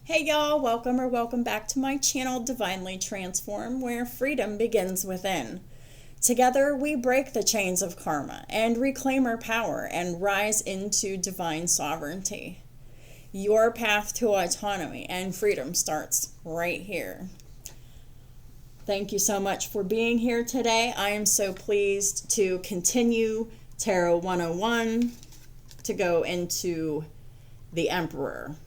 Hey y'all, welcome back to my channel Divinely Transform, where freedom begins within. Together we break the chains of karma and reclaim our power and rise into divine sovereignty. Your path to autonomy and freedom starts right here. Thank you so much for being here today. I am so pleased to continue Tarot 101 to go into the Emperor.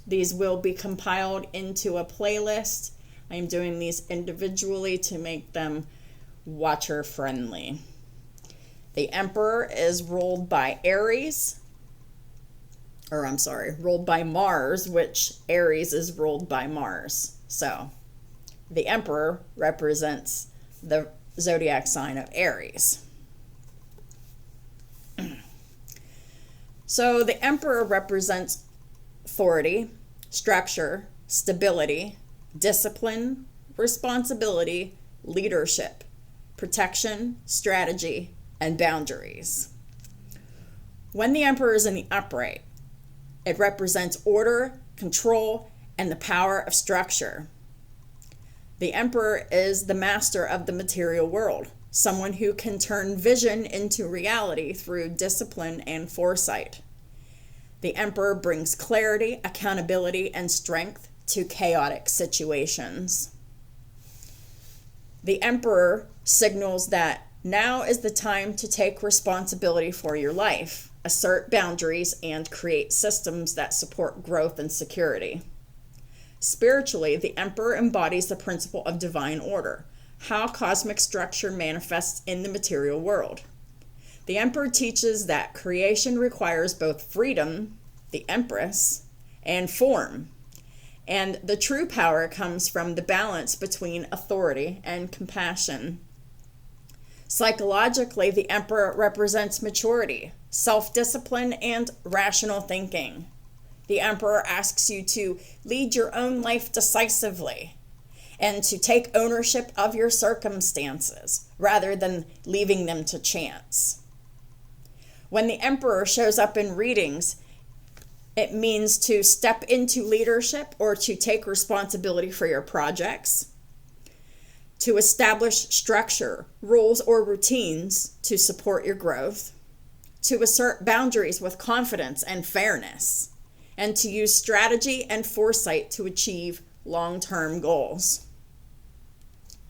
These will be compiled into a playlist. I am doing these individually to make them watcher friendly. The Emperor is ruled by ruled by Mars, which Aries is ruled by Mars. So the Emperor represents the zodiac sign of Aries. So the Emperor represents authority, structure, stability, discipline, responsibility, leadership, protection, strategy, and boundaries. When the Emperor is in the upright, it represents order, control, and the power of structure. The Emperor is the master of the material world, someone who can turn vision into reality through discipline and foresight. The Emperor brings clarity, accountability, and strength to chaotic situations. The Emperor signals that now is the time to take responsibility for your life, assert boundaries, and create systems that support growth and security. Spiritually, the Emperor embodies the principle of divine order, how cosmic structure manifests in the material world. The Emperor teaches that creation requires both freedom, the Empress, and form. And the true power comes from the balance between authority and compassion. Psychologically, the Emperor represents maturity, self-discipline, and rational thinking. The Emperor asks you to lead your own life decisively and to take ownership of your circumstances rather than leaving them to chance. When the Emperor shows up in readings, it means to step into leadership or to take responsibility for your projects, to establish structure, rules, or routines to support your growth, to assert boundaries with confidence and fairness, and to use strategy and foresight to achieve long-term goals.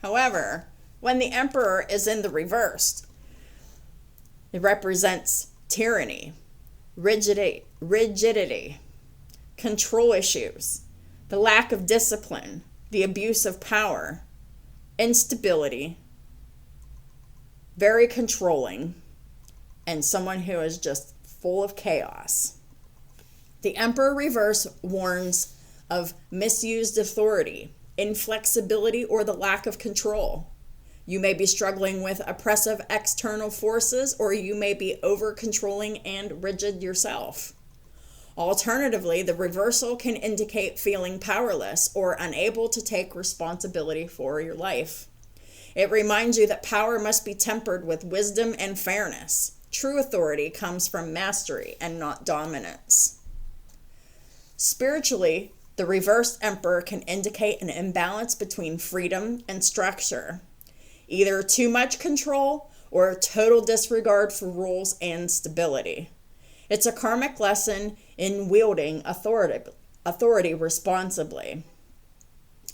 However, when the Emperor is in the reverse, it represents tyranny, rigidity, control issues, the lack of discipline, the abuse of power, instability, very controlling, and someone who is just full of chaos. The Emperor reverse warns of misused authority, inflexibility, or the lack of control. You may be struggling with oppressive external forces, or you may be over-controlling and rigid yourself. Alternatively, the reversal can indicate feeling powerless or unable to take responsibility for your life. It reminds you that power must be tempered with wisdom and fairness. True authority comes from mastery and not dominance. Spiritually, the reversed Emperor can indicate an imbalance between freedom and structure. Either too much control or total disregard for rules and stability. It's a karmic lesson in wielding authority responsibly.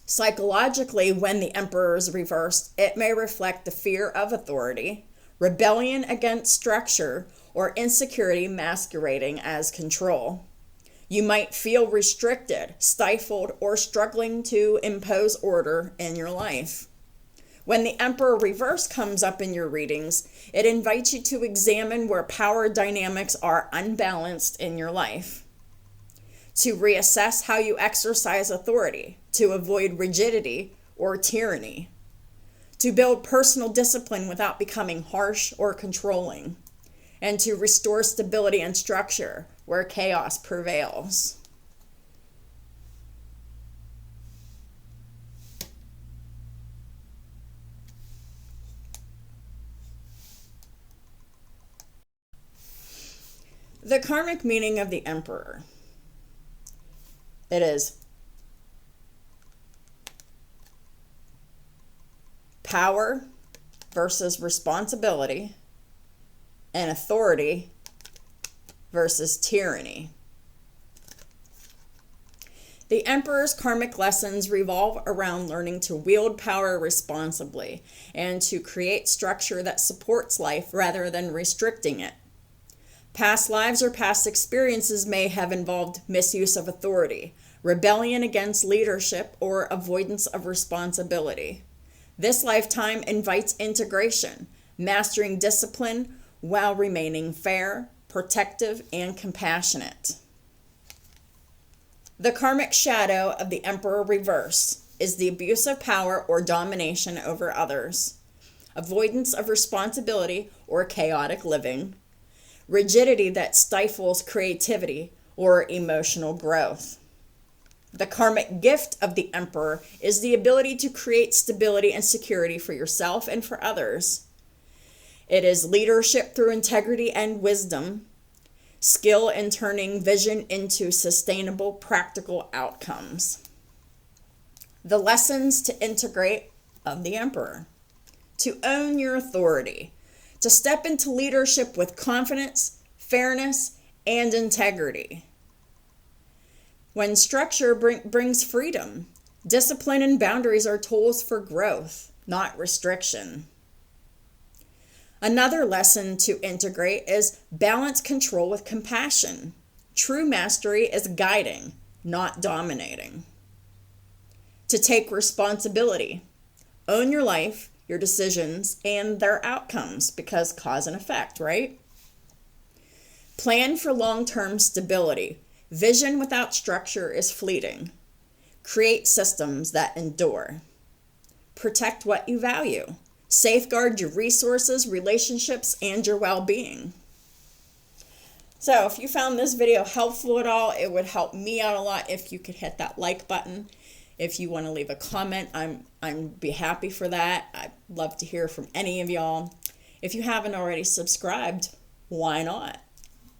Psychologically, when the Emperor is reversed, it may reflect the fear of authority, rebellion against structure, or insecurity masquerading as control. You might feel restricted, stifled, or struggling to impose order in your life. When the Emperor reverse comes up in your readings, it invites you to examine where power dynamics are unbalanced in your life, to reassess how you exercise authority, to avoid rigidity or tyranny, to build personal discipline without becoming harsh or controlling, and to restore stability and structure where chaos prevails. The karmic meaning of the Emperor. It is power versus responsibility, and authority versus tyranny. The Emperor's karmic lessons revolve around learning to wield power responsibly and to create structure that supports life rather than restricting it. Past lives or past experiences may have involved misuse of authority, rebellion against leadership, or avoidance of responsibility. This lifetime invites integration, mastering discipline while remaining fair, protective, and compassionate. The karmic shadow of the Emperor reverse is the abuse of power or domination over others, avoidance of responsibility or chaotic living, rigidity that stifles creativity or emotional growth. The karmic gift of the Emperor is the ability to create stability and security for yourself and for others. It is leadership through integrity and wisdom, skill in turning vision into sustainable, practical outcomes. The lessons to integrate of the Emperor: to own your authority, to step into leadership with confidence, fairness, and integrity. When structure brings freedom, discipline and boundaries are tools for growth, not restriction. Another lesson to integrate is balance control with compassion. True mastery is guiding, not dominating. To take responsibility. Own your life, your decisions, and their outcomes, because cause and effect, right? Plan for long-term stability. Vision without structure is fleeting. Create systems that endure. Protect what you value. Safeguard your resources, relationships, and your well-being. So if you found this video helpful at all, it would help me out a lot if you could hit that like button. If you want to leave a comment, I'd be happy for that. I'd love to hear from any of y'all. If you haven't already subscribed, why not?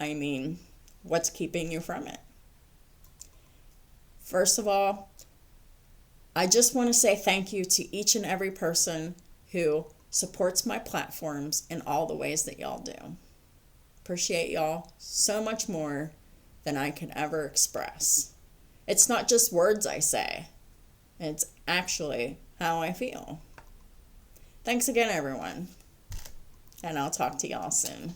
I mean, what's keeping you from it? First of all, I just want to say thank you to each and every person who supports my platforms in all the ways that y'all do. Appreciate y'all so much more than I can ever express. It's not just words I say. It's actually how I feel. Thanks again, everyone. And I'll talk to y'all soon.